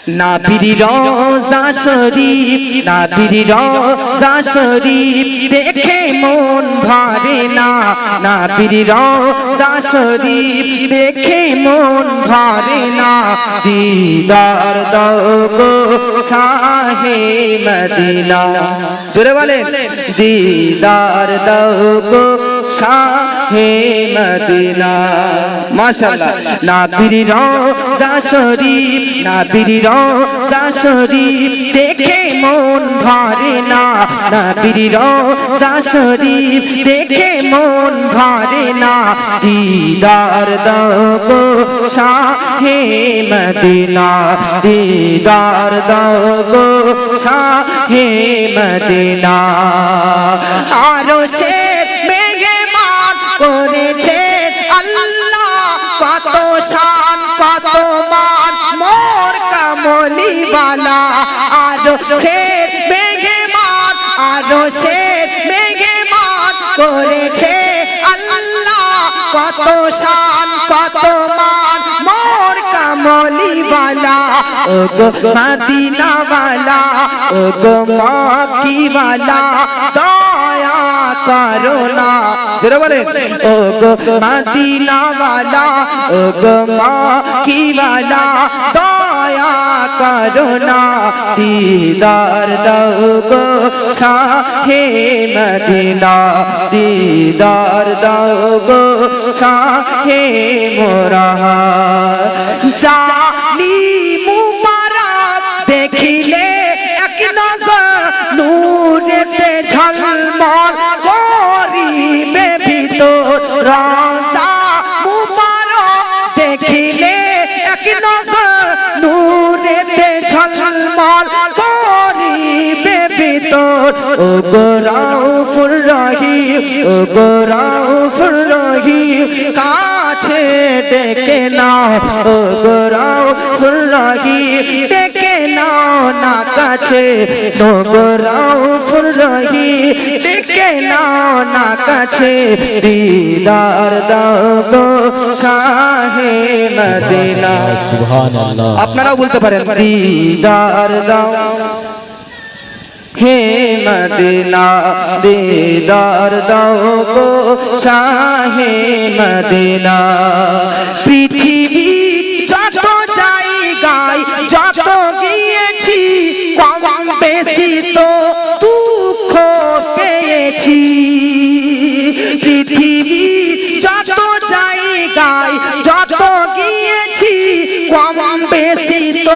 নাবির রওজা শরীফ, নাবির রওজা শরীফ দেখে মন ভরে না। নাবির রওজা শরীফ দেখে মন ভরে না। দিদার দাও গো শাহে মদিনা। জোরে বলেন, দিদার দাও গো শাহে মদিনা। মাশাআল্লাহ। নাবির রওজা শরীফ, নাবির রওজা শরীফ দেখে মন ভরে না। নাবির রওজা শরীফ দেখে মন ভরে না। দিদার দাও গো শাহে মদিনা, দিদার দাও গো শাহে মদিনা। আরশের মেহমান করেছে আল্লাহ, কত শান কত মান মোর কামলিওয়ালা। আরশের মেহমান, আরশের মেহমান করেছে আল্লাহ, কত শান কত মান মোর কামলিওয়ালা। ও গো মদিনাওয়ালা, ও গো মক্কিওয়ালা, দয়া করো না। জোরে বলেন, ও গো মদিনাওয়ালা, ও গো মক্কিওয়ালা, দয়া করো না। দিদার দাও গো শাহে মদিনা, দিদার দাও গো শাহে মোরা। জানি মুবারক দেখিলে এক নজর নূরেতে ঝলমল করিবে ভিতর। রওজা মুবারক দেখিলে এক নজর নূরেতে ঝলমল করিবে ভিতর। ও গো রাউফুর রহিম, ও গো রাউফুর রহিম, কাছে ডেকে নাও। ও গো রাউফুর রহিম, ডেকে নাও না কাছে। ও গো রাউফুর রহিম, ডেকে নাও না কাছে। দিদার দাও গো শাহে মদিনা। সুবহানাল্লাহ। আপনারাও বলতে পারেন, দিদার দাও হে মদিনা, দিদার দাও গো শাহে মদিনা। পৃথিবী